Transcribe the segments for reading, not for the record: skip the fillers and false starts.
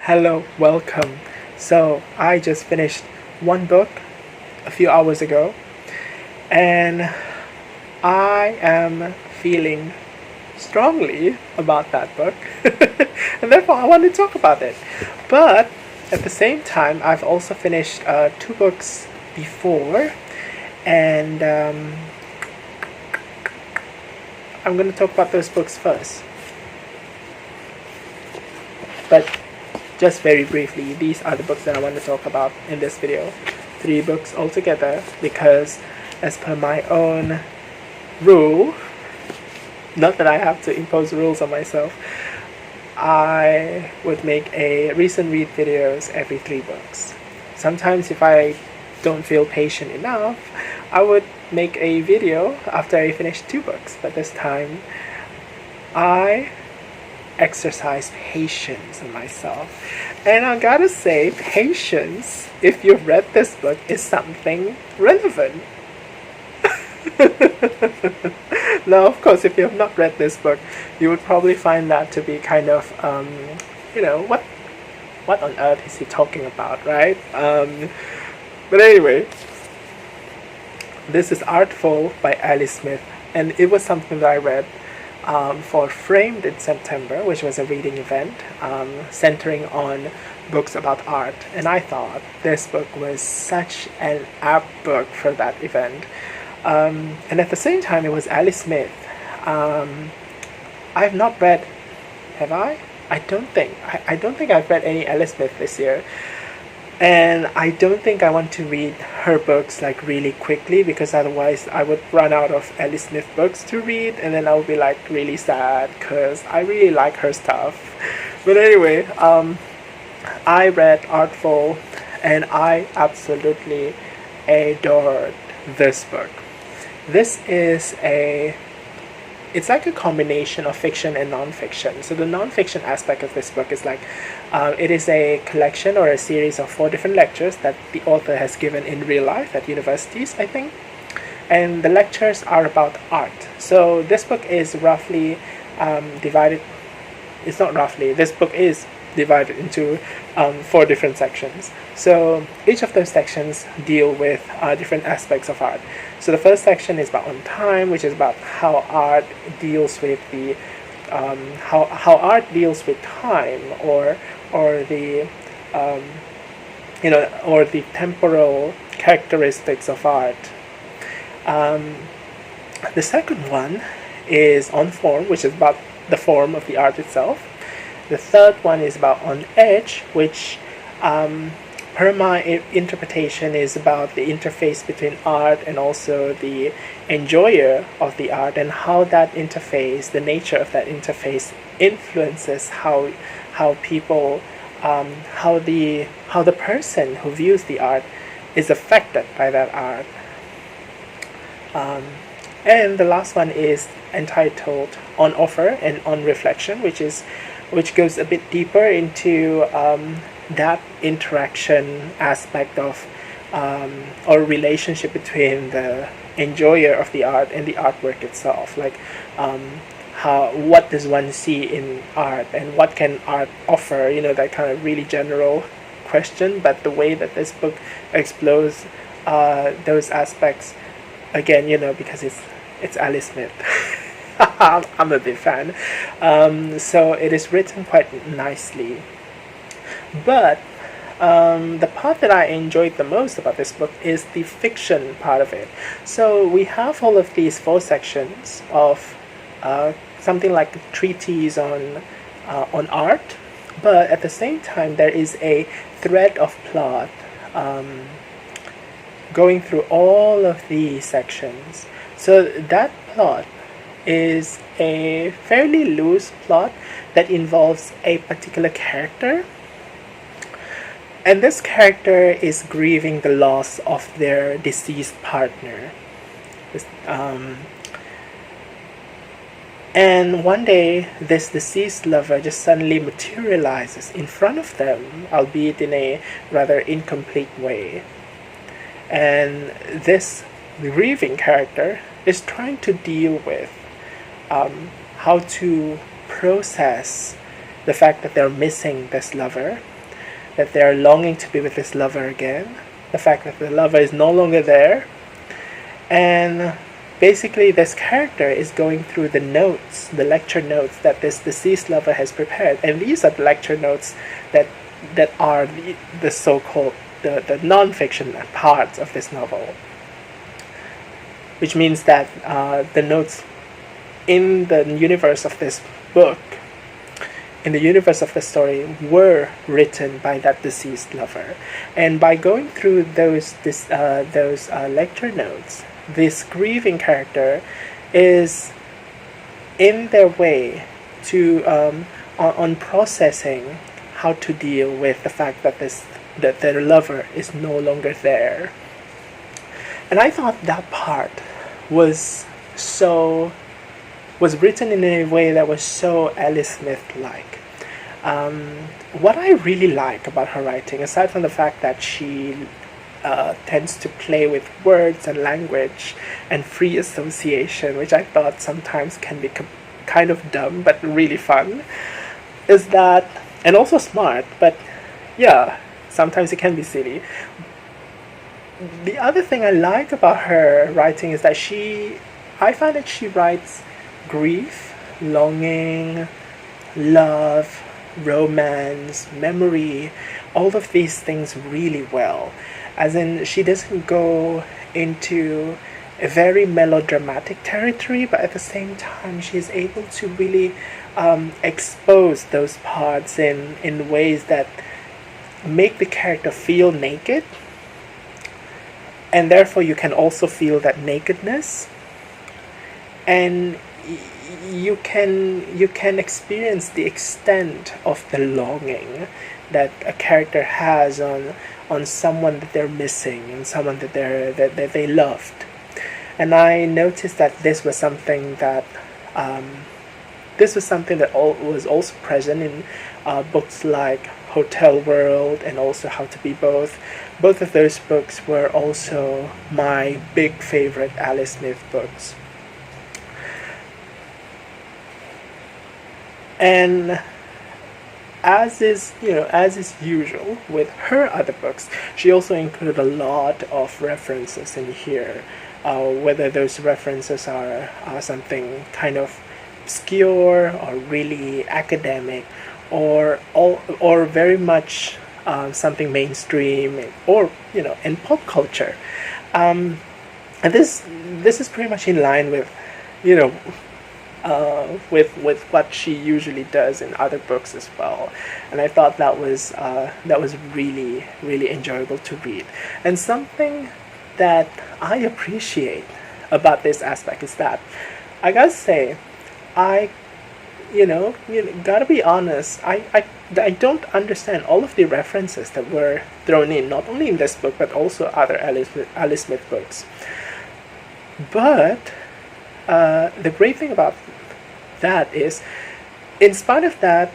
Hello, welcome. So, I just finished one book a few hours ago, and I am feeling strongly about that book, and therefore I want to talk about it. But at the same time, I've also finished two books before, and I'm going to talk about those books first. But just very briefly, these are the books that I want to talk about in this video. 3 books altogether, because as per my own rule, not that I have to impose rules on myself, I would make a recent read videos every 3 books. Sometimes if I don't feel patient enough, I would make a video after I finish 2 books, but this time I exercise patience in myself. And I gotta say, patience, if you've read this book, is something relevant. Now, of course, if you have not read this book, you would probably find that to be kind of, what on earth is he talking about, right? But anyway, this is Artful by Alice Smith, and it was something that I read for Framed in September, which was a reading event centering on books about art. And I thought this book was such an apt book for that event. And at the same time, it was Alice Smith. I've not read, have I? I don't think I've read any Alice Smith this year. And I don't think I want to read her books like really quickly, because otherwise I would run out of Alice Smith books to read, and then I would be like really sad because I really like her stuff. But anyway, I read Artful, and I absolutely adored this book. This is it's like a combination of fiction and non-fiction. So the non-fiction aspect of this book is like, it is a collection or a series of 4 different lectures that the author has given in real life at universities, I think. And the lectures are about art. So this book is roughly divided, it's not roughly, this book is divided into 4 different sections. So each of those sections deal with different aspects of art. So the first section is about on time, which is about how art deals with the how art deals with time, or the or the temporal characteristics of art. The second one is on form, which is about the form of the art itself. The third one is about on edge, which per my interpretation is about the interface between art and also the enjoyer of the art, and how that interface, the nature of that interface, influences how people how the person who views the art is affected by that art. And the last one is entitled On Offer and On Reflection, which goes a bit deeper into that interaction aspect of or relationship between the enjoyer of the art and the artwork itself. Like what does one see in art, and what can art offer? That kind of really general question. But the way that this book explores those aspects, again, because it's Alice Smith. I'm a big fan. So it is written quite nicely. But the part that I enjoyed the most about this book is the fiction part of it. So we have all of these 4 sections of something like a treatise on art, but at the same time there is a thread of plot going through all of the sections. So that plot is a fairly loose plot that involves a particular character. And this character is grieving the loss of their deceased partner. And one day, this deceased lover just suddenly materializes in front of them, albeit in a rather incomplete way. And this grieving character is trying to deal with how to process the fact that they're missing this lover, that they're longing to be with this lover again, the fact that the lover is no longer there, and basically this character is going through the notes, the lecture notes that this deceased lover has prepared, and these are the lecture notes that are the so-called the non-fiction parts of this novel, which means that the notes in the universe of this book, in the universe of the story, were written by that deceased lover. And by going through those lecture notes, this grieving character is in their way to on processing how to deal with the fact that their lover is no longer there. And I thought that part was written in a way that was so Alice Smith-like. What I really like about her writing, aside from the fact that she tends to play with words and language and free association, which I thought sometimes can be kind of dumb but really fun, is that, and also smart, but yeah, sometimes it can be silly. The other thing I like about her writing is that I find that she writes grief, longing, love, romance, memory, all of these things really well. As in, she doesn't go into a very melodramatic territory, but at the same time she's able to really expose those parts in ways that make the character feel naked, and therefore you can also feel that nakedness, and you can experience the extent of the longing that a character has on someone that they're missing and someone that they loved. And I noticed that this was something that was also present in books like Hotel World and also How to Be Both. Both of those books were also my big favorite Alice Smith books. And as is usual with her other books, she also included a lot of references in here. Whether those references are something kind of obscure or really academic, or very much something mainstream, or in pop culture. And this is pretty much in line with with what she usually does in other books as well, and I thought that was really, really enjoyable to read. And something that I appreciate about this aspect is that I gotta say, I gotta be honest, I don't understand all of the references that were thrown in, not only in this book but also other Alice Smith books. But the great thing about that is, in spite of that,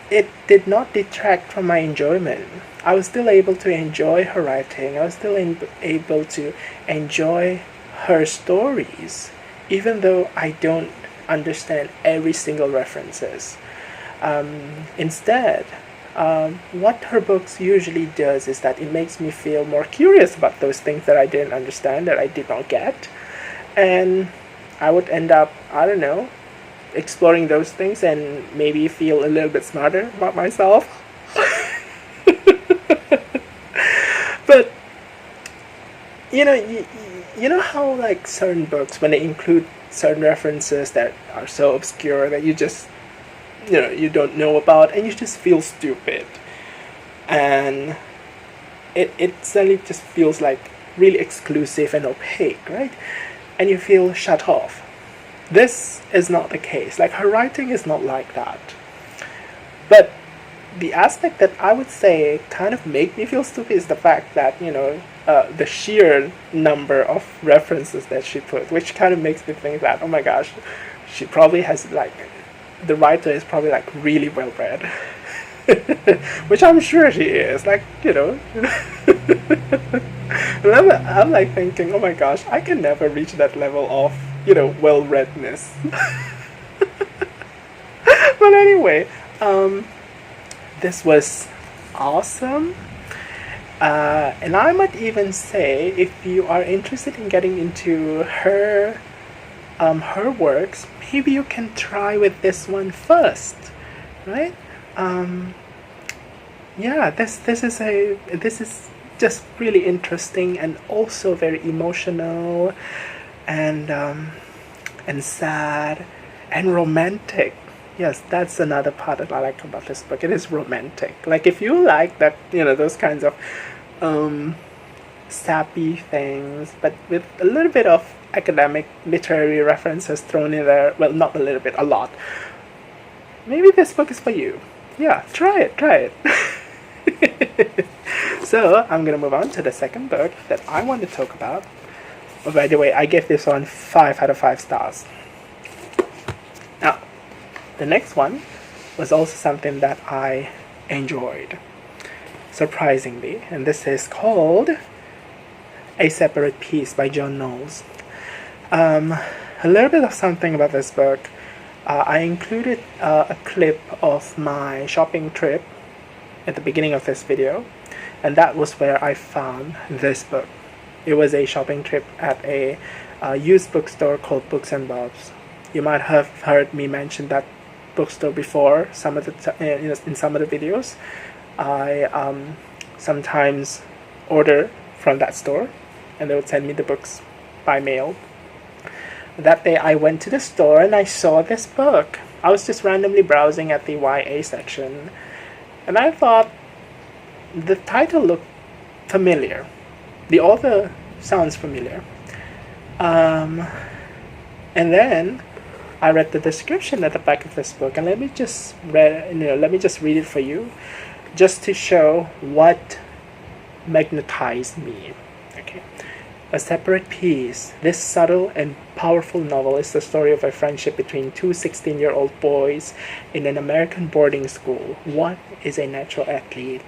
it did not detract from my enjoyment. I was still able to enjoy her writing. I was still able to enjoy her stories, even though I don't understand every single references. Instead, what her books usually does is that it makes me feel more curious about those things that I didn't understand, that I did not get, and I would end up, exploring those things and maybe feel a little bit smarter about myself. But you know how like certain books, when they include certain references that are so obscure that you just you don't know about, and you just feel stupid, and it suddenly just feels like really exclusive and opaque, right? And you feel shut off. This is not the case. Like, her writing is not like that. But the aspect that I would say kind of make me feel stupid is the fact that, the sheer number of references that she put, which kind of makes me think that, oh my gosh, she probably has, like, the writer is probably, like, really well read. Which I'm sure she is, like, And I'm like thinking, oh my gosh, I can never reach that level of, well-readness. But anyway, this was awesome. And I might even say, if you are interested in getting into her works, maybe you can try with this one first, right? This is just really interesting and also very emotional and sad and romantic. Yes, that's another part that I like about this book. It is romantic. Like, if you like that, those kinds of sappy things, but with a little bit of academic literary references thrown in there, well, not a little bit, a lot, maybe this book is for you. Yeah, try it. So, I'm going to move on to the second book that I want to talk about. Oh, by the way, I gave this one 5 out of 5 stars. Now, the next one was also something that I enjoyed, surprisingly, and this is called A Separate Piece by John Knowles. A little bit of something about this book. I included a clip of my shopping trip at the beginning of this video, and that was where I found this book. It was a shopping trip at a used bookstore called Books and Bobs. You might have heard me mention that bookstore before. In some of the videos, I sometimes order from that store, and they would send me the books by mail. That day, I went to the store and I saw this book. I was just randomly browsing at the YA section, and I thought the title looked familiar. The author sounds familiar. And then I read the description at the back of this book, and let me just read it for you, just to show what magnetized me. Okay. A Separate Piece. This subtle and powerful novel is the story of a friendship between two 16-year-old boys in an American boarding school. One is a natural athlete,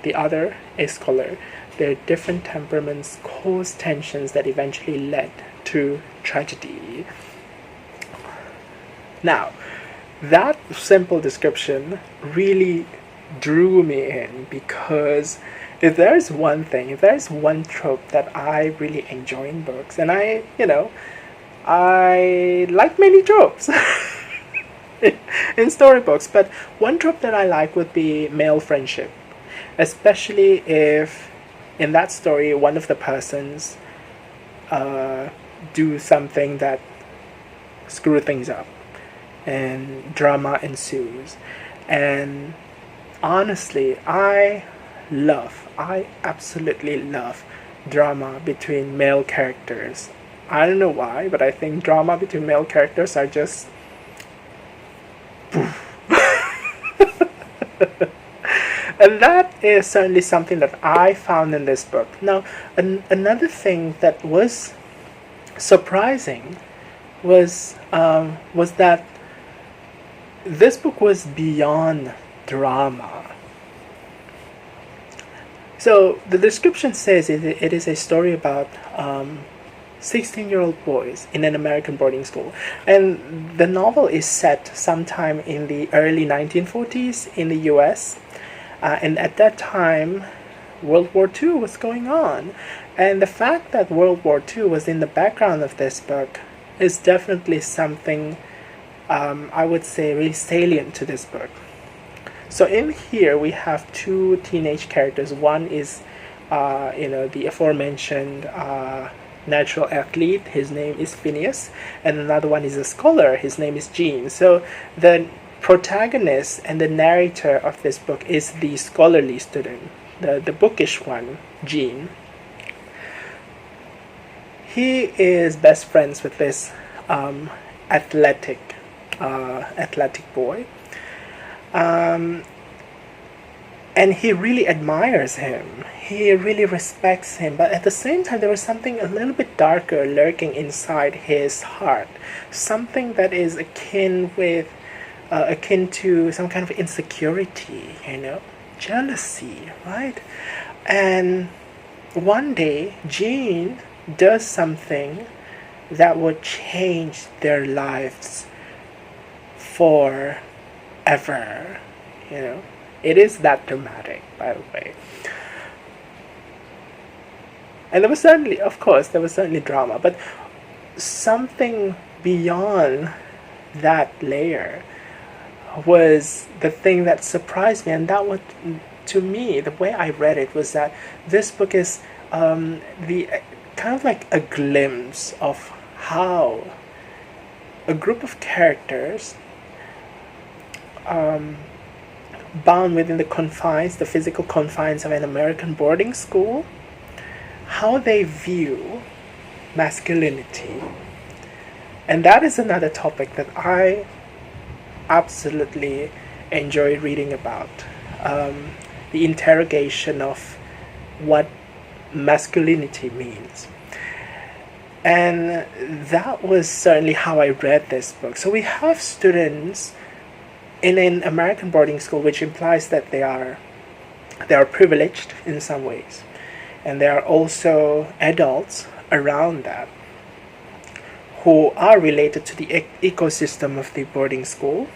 the other a scholar. Their different temperaments caused tensions that eventually led to tragedy. Now, that simple description really drew me in, because if there's one trope that I really enjoy in books, and I like many tropes in storybooks, but one trope that I like would be male friendship, especially if in that story one of the persons do something that screw things up and drama ensues. And honestly, I absolutely love drama between male characters. I don't know why, but I think drama between male characters are just and that is certainly something that I found in this book. Now, another thing that was surprising was that this book was beyond drama. So the description says it is a story about 16-year-old boys in an American boarding school. And the novel is set sometime in the early 1940s in the US. And at that time, World War II was going on. And the fact that World War II was in the background of this book is definitely something, I would say, really salient to this book. So in here we have two teenage characters. One is, the aforementioned natural athlete. His name is Phineas, and another one is a scholar. His name is Gene. So the protagonist and the narrator of this book is the scholarly student, the bookish one, Gene. he is best friends with this athletic boy, and he really admires him. He really respects him, but at the same time, there was something a little bit darker lurking inside his heart, something that is akin to some kind of insecurity, jealousy, right? And one day, Jean does something that would change their lives forever. It is that dramatic, by the way. And there was certainly drama, but something beyond that layer was the thing that surprised me, and that was, to me, the way I read it was that this book is the kind of like a glimpse of how a group of characters, bound within the physical confines of an American boarding school, how they view masculinity. And that is another topic that I absolutely enjoy reading about. The interrogation of what masculinity means. And that was certainly how I read this book. So we have students in an American boarding school, which implies that they are privileged in some ways. And there are also adults around that who are related to the ecosystem of the boarding school.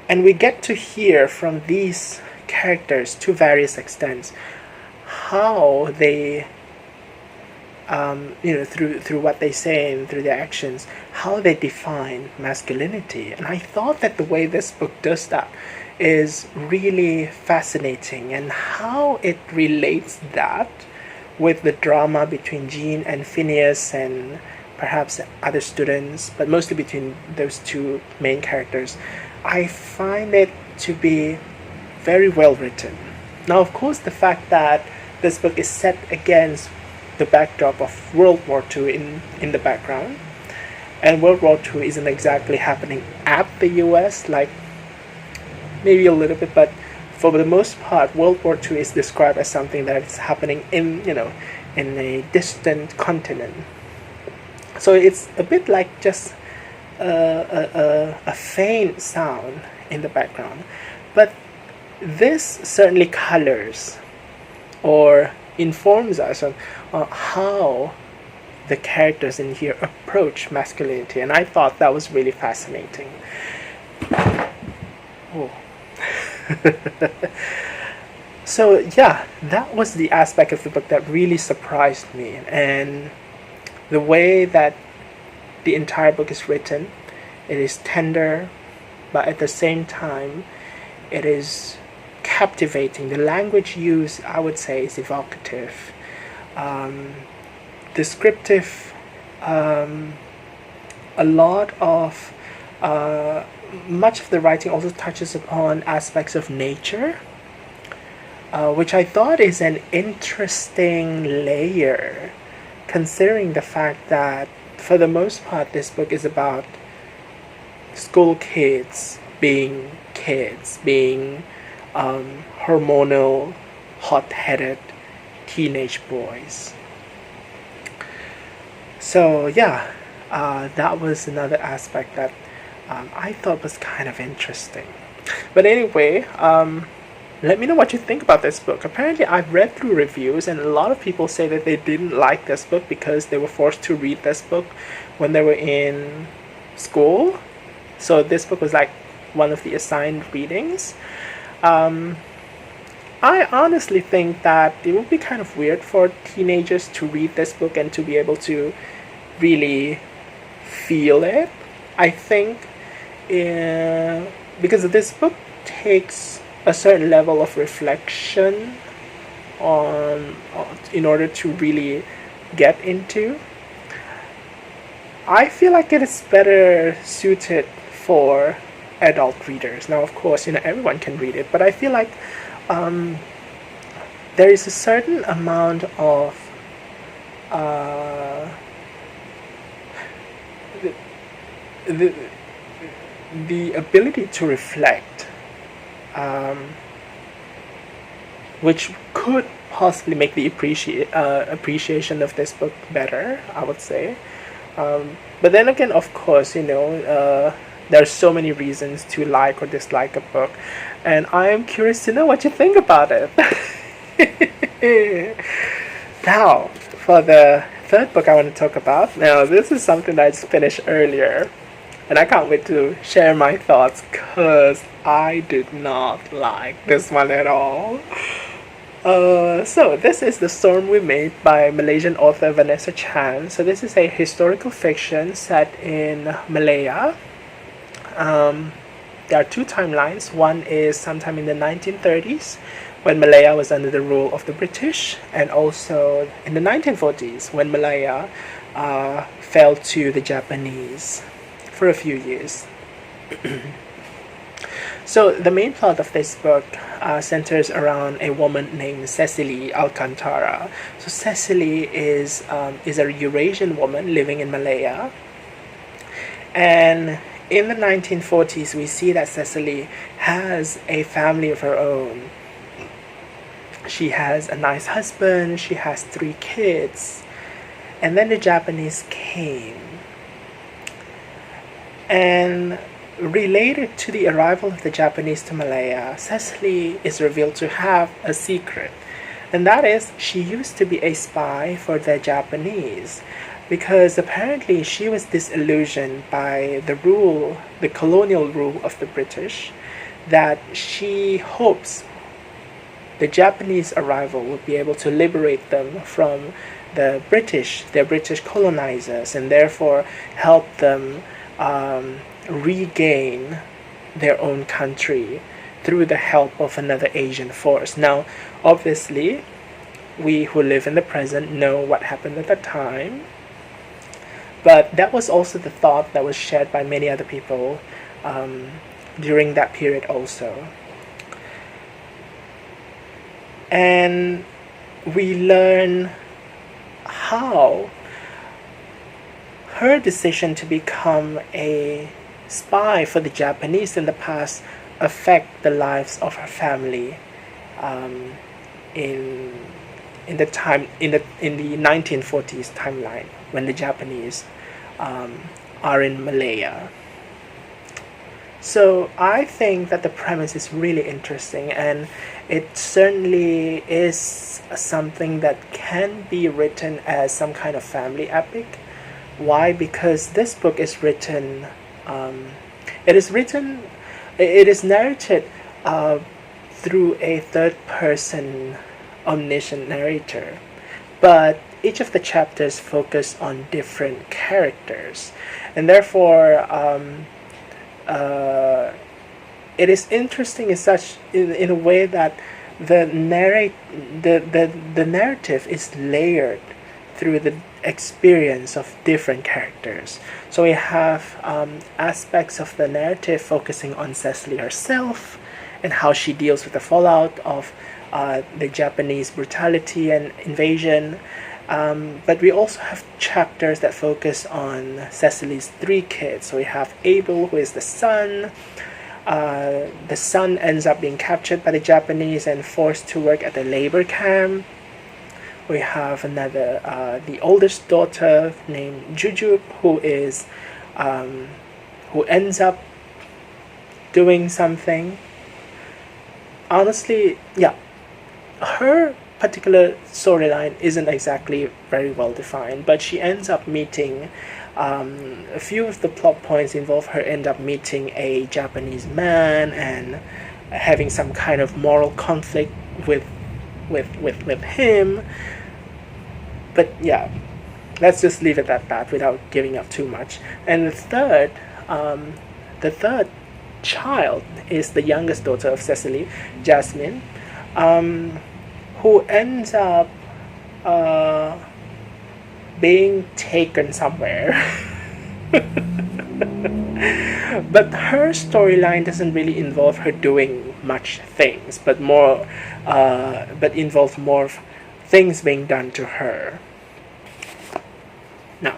And we get to hear from these characters to various extents how they, through what they say and through their actions, how they define masculinity. And I thought that the way this book does that is really fascinating, and how it relates that with the drama between Jean and Phineas and perhaps other students, but mostly between those two main characters. I find it to be very well written. Now, of course, the fact that this book is set against the backdrop of World War II in the background, and World War II isn't exactly happening at the US, like maybe a little bit, but for the most part, World War II is described as something that is happening in a distant continent. So it's a bit like just a faint sound in the background. But this certainly colors or informs us on how the characters in here approach masculinity, and I thought that was really fascinating. Oh. So yeah, that was the aspect of the book that really surprised me, and the way that the entire book is written. It is tender, but at the same time it is captivating. The language used, I would say, is evocative, descriptive. A lot of much of the writing also touches upon aspects of nature, which I thought is an interesting layer, considering the fact that for the most part this book is about school kids being hormonal, hot-headed teenage boys. So yeah, that was another aspect that I thought was kind of interesting. But anyway, let me know what you think about this book. Apparently I've read through reviews, and a lot of people say that they didn't like this book because they were forced to read this book when they were in school. So this book was like one of the assigned readings. I honestly think that it would be kind of weird for teenagers to read this book and to be able to really feel it. I think because this book takes a certain level of reflection on in order to really get into. I feel like it is better suited for adult readers. Now, of course, everyone can read it, but I feel like there is a certain amount of uh, the, the, the ability to reflect, which could possibly make the appreciation of this book better, I would say. But then again, of course, there are so many reasons to like or dislike a book, and I am curious to know what you think about it. Now, for the third book I want to talk about. Now, this is something that I just finished earlier, and I can't wait to share my thoughts, because I did not like this one at all. So this is The Storm We Made by Malaysian author Vanessa Chan. So this is a historical fiction set in Malaya. There are two timelines. One is sometime in the 1930s, when Malaya was under the rule of the British, and also in the 1940s, when Malaya fell to the Japanese for a few years. So the main plot of this book centers around a woman named Cecily Alcantara. So Cecily is a Eurasian woman living in Malaya, and in the 1940s we see that Cecily has a family of her own. She has a nice husband, she has 3 kids, and then the Japanese came. And related to the arrival of the Japanese to Malaya, Cecily is revealed to have a secret, and that is she used to be a spy for the Japanese, because apparently she was disillusioned by the colonial rule of the British, that she hopes the Japanese arrival would be able to liberate them from their British colonizers, and therefore help them regain their own country through the help of another Asian force. Now, obviously, we who live in the present know what happened at the time, but that was also the thought that was shared by many other people during that period also. And we learn how her decision to become a spy for the Japanese in the past affect the lives of her family in the 1940s timeline, when the Japanese are in Malaya. So I think that the premise is really interesting, and it certainly is something that can be written as some kind of family epic. Why? Because this book is written, it is narrated through a third-person omniscient narrator, but each of the chapters focus on different characters, and therefore it is interesting in a way that the narrative is layered through the experience of different characters. So we have aspects of the narrative focusing on Cecily herself and how she deals with the fallout of the Japanese brutality and invasion. But we also have chapters that focus on Cecily's 3 kids. So we have Abel, who is the son. The son ends up being captured by the Japanese and forced to work at the labor camp. We have another, the oldest daughter named Giuseppe, who ends up doing something. Honestly, yeah, her particular storyline isn't exactly very well defined, but she ends up meeting a few of the plot points involve her end up meeting a Japanese man and having some kind of moral conflict with him. But yeah, let's just leave it at that without giving up too much. And the third child is the youngest daughter of Cecily, Jasmine, who ends up being taken somewhere. But her storyline doesn't really involve her doing much things, but involves more of things being done to her. Now,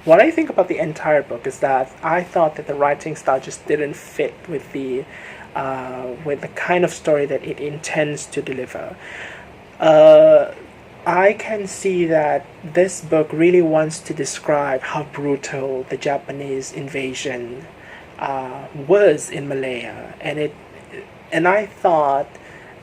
what I think about the entire book is that I thought that the writing style just didn't fit with the kind of story that it intends to deliver. I can see that this book really wants to describe how brutal the Japanese invasion was in Malaya, and I thought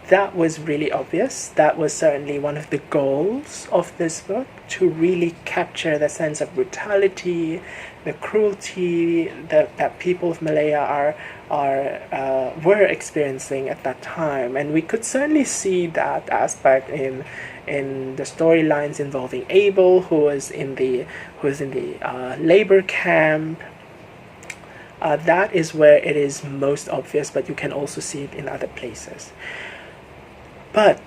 that was really obvious. That was certainly one of the goals of this book, to really capture the sense of brutality, the cruelty that people of Malaya were experiencing at that time, and we could certainly see that aspect in the storylines involving Abel, who was in the labor camp. That is where it is most obvious, but you can also see it in other places. But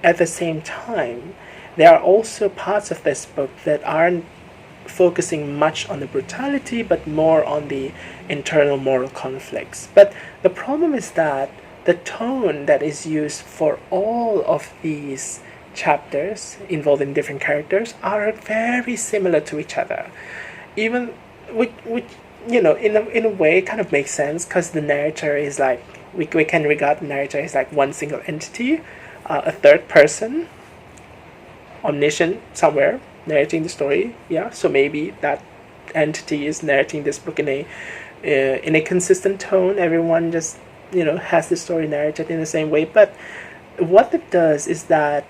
at the same time, there are also parts of this book that aren't focusing much on the brutality, but more on the internal moral conflicts. But the problem is that the tone that is used for all of these chapters involving different characters are very similar to each other. Even which in a way kind of makes sense, because the narrator is like, we can regard the narrator as like one single entity, a third person, omniscient somewhere, narrating the story. Yeah, so maybe that entity is narrating this book in a consistent tone. Everyone just has the story narrated in the same way. But what it does is that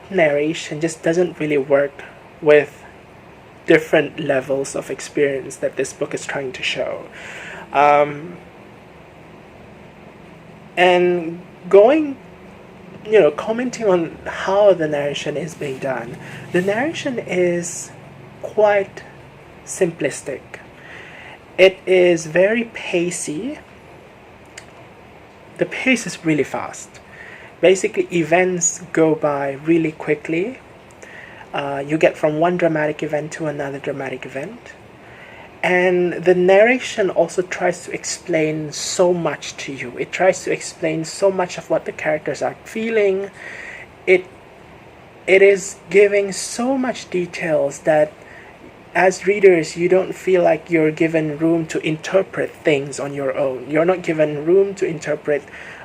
narration just doesn't really work with different levels of experience that this book is trying to show. And commenting on how the narration is being done, the narration is quite simplistic. It is very pacey. The pace is really fast. Basically, events go by really quickly. You get from one dramatic event to another dramatic event. And the narration also tries to explain so much to you. It tries to explain so much of what the characters are feeling. It is giving so much details that as readers, you don't feel like you're given room to interpret things on your own. You're not given room to interpret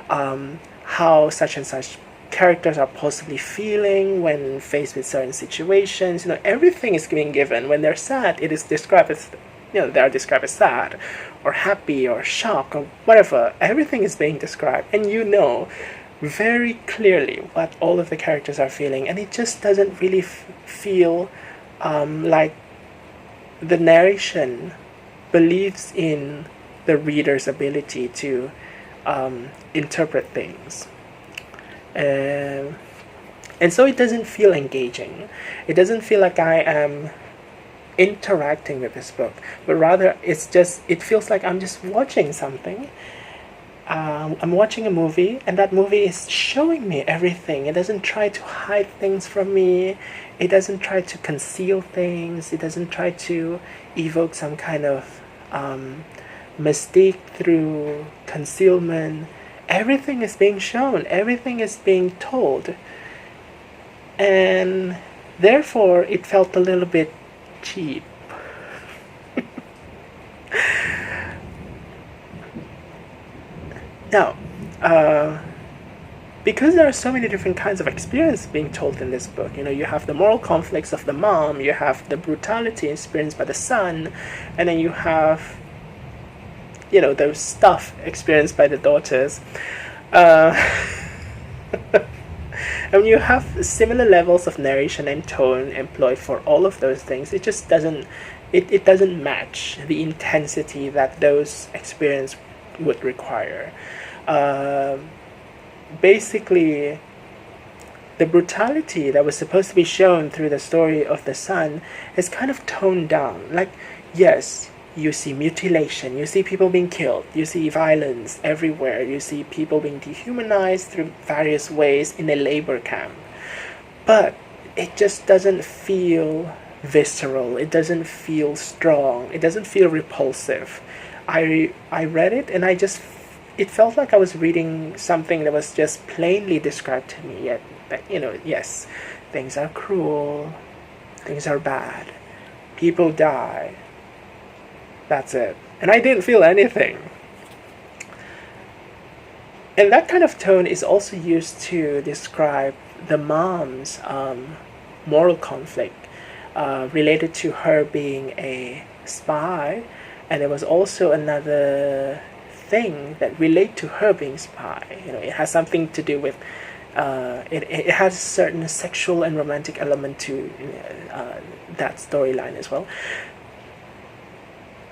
how such and such characters are possibly feeling when faced with certain situations. Everything is being given. When they're sad, it is described as they are described as sad or happy or shocked or whatever. Everything is being described, and very clearly what all of the characters are feeling, and it just doesn't really feel like the narration believes in the reader's ability to interpret things. And so it doesn't feel engaging. It doesn't feel like I am interacting with this book, but rather it feels like I'm just watching something. I'm watching a movie, and that movie is showing me everything. It doesn't try to hide things from me. It doesn't try to conceal things. It doesn't try to evoke some kind of mystique through concealment. Everything is being shown. Everything is being told. And therefore, it felt a little bit cheap. Now, because there are so many different kinds of experience being told in this book, you have the moral conflicts of the mom, you have the brutality experienced by the son, and then you have, the stuff experienced by the daughters. And you have similar levels of narration and tone employed for all of those things. It just doesn't match the intensity that those experiences would require. Basically, the brutality that was supposed to be shown through the story of the son is kind of toned down. Like, yes, you see mutilation, you see people being killed, you see violence everywhere, you see people being dehumanized through various ways in a labor camp. But it just doesn't feel visceral, it doesn't feel strong, it doesn't feel repulsive. I read it and it felt like I was reading something that was just plainly described to me, yet, yes, things are cruel, things are bad, people die. That's it. And I didn't feel anything. And that kind of tone is also used to describe the mom's moral conflict related to her being a spy. And there was also another thing that relate to her being spy. It has something to do with it has a certain sexual and romantic element to that storyline as well.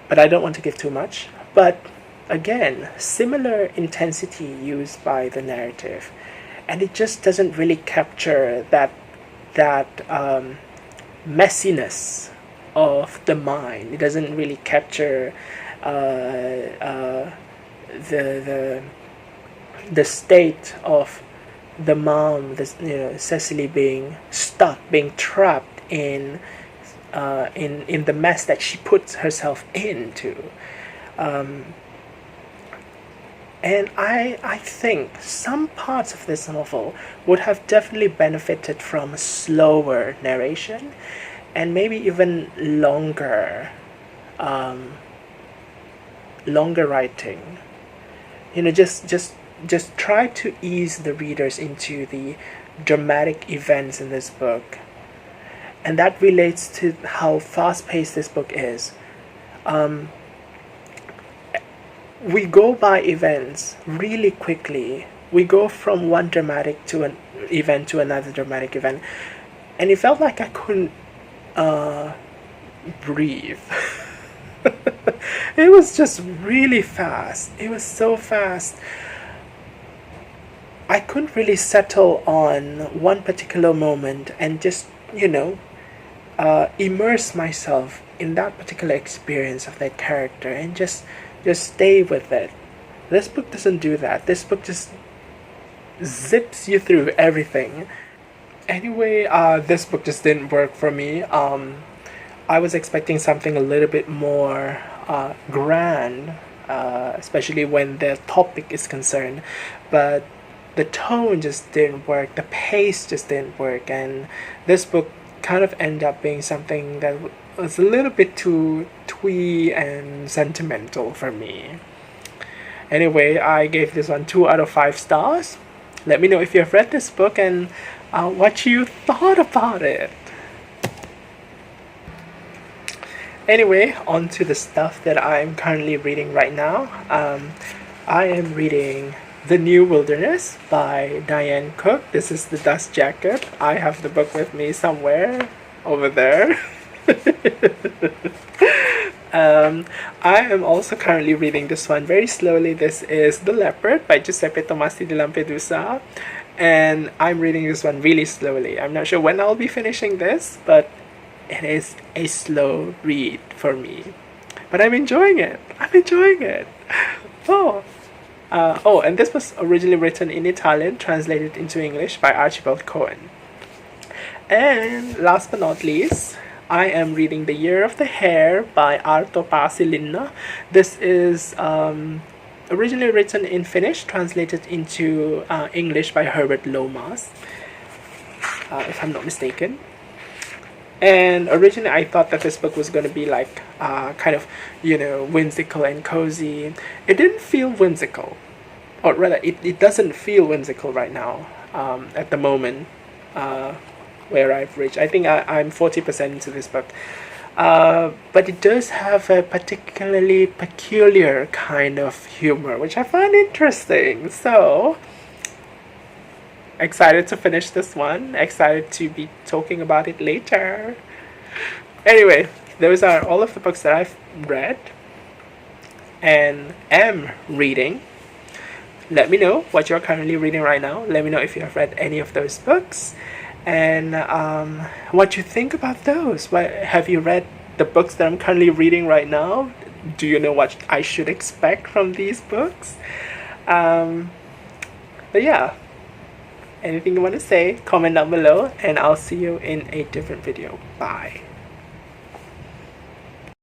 But I don't want to give too much. But again, similar intensity used by the narrative, and it just doesn't really capture that messiness of the mind. It doesn't really capture the state of the mom, Cecily being stuck, being trapped in the mess that she puts herself into. And I think some parts of this novel would have definitely benefited from slower narration and maybe even longer writing. Just try to ease the readers into the dramatic events in this book. And that relates to how fast-paced this book is. We go by events really quickly. We go from one dramatic event to another dramatic event. And it felt like I couldn't breathe. It was just really fast. It was so fast. I couldn't really settle on one particular moment and just, immerse myself in that particular experience of that character and just stay with it. This book doesn't do that. This book just zips you through everything. Anyway, this book just didn't work for me. I was expecting something a little bit more grand, especially when the topic is concerned, but the tone just didn't work, the pace just didn't work, and this book kind of ended up being something that was a little bit too twee and sentimental for me. Anyway, I gave this one 2 out of 5 stars. Let me know if you've read this book and what you thought about it. Anyway, on to the stuff that I'm currently reading right now. I am reading The New Wilderness by Diane Cook. This is the dust jacket. I have the book with me somewhere over there. I am also currently reading this one very slowly. This is The Leopard by Giuseppe Tomasi de Lampedusa. And I'm reading this one really slowly. I'm not sure when I'll be finishing this, but it is a slow read for me. But I'm enjoying it. And this was originally written in Italian, translated into English by Archibald Colquhoun. And last but not least, I am reading The Year of the Hare by Arto Paasilinna. This is originally written in Finnish, translated into English by Herbert Lomas, if I'm not mistaken. And originally I thought that this book was going to be like kind of, whimsical and cozy. It didn't feel whimsical. Or rather, it doesn't feel whimsical right now at the moment where I've reached. I think I'm 40% into this book. But it does have a particularly peculiar kind of humor, which I find interesting. So, excited to finish this one. Excited to be talking about it later. Anyway, those are all of the books that I've read and am reading. Let me know what you're currently reading right now. Let me know if you have read any of those books. And what you think about those. Have you read the books that I'm currently reading right now? Do you know what I should expect from these books? But yeah, anything you want to say, comment down below, and I'll see you in a different video. Bye.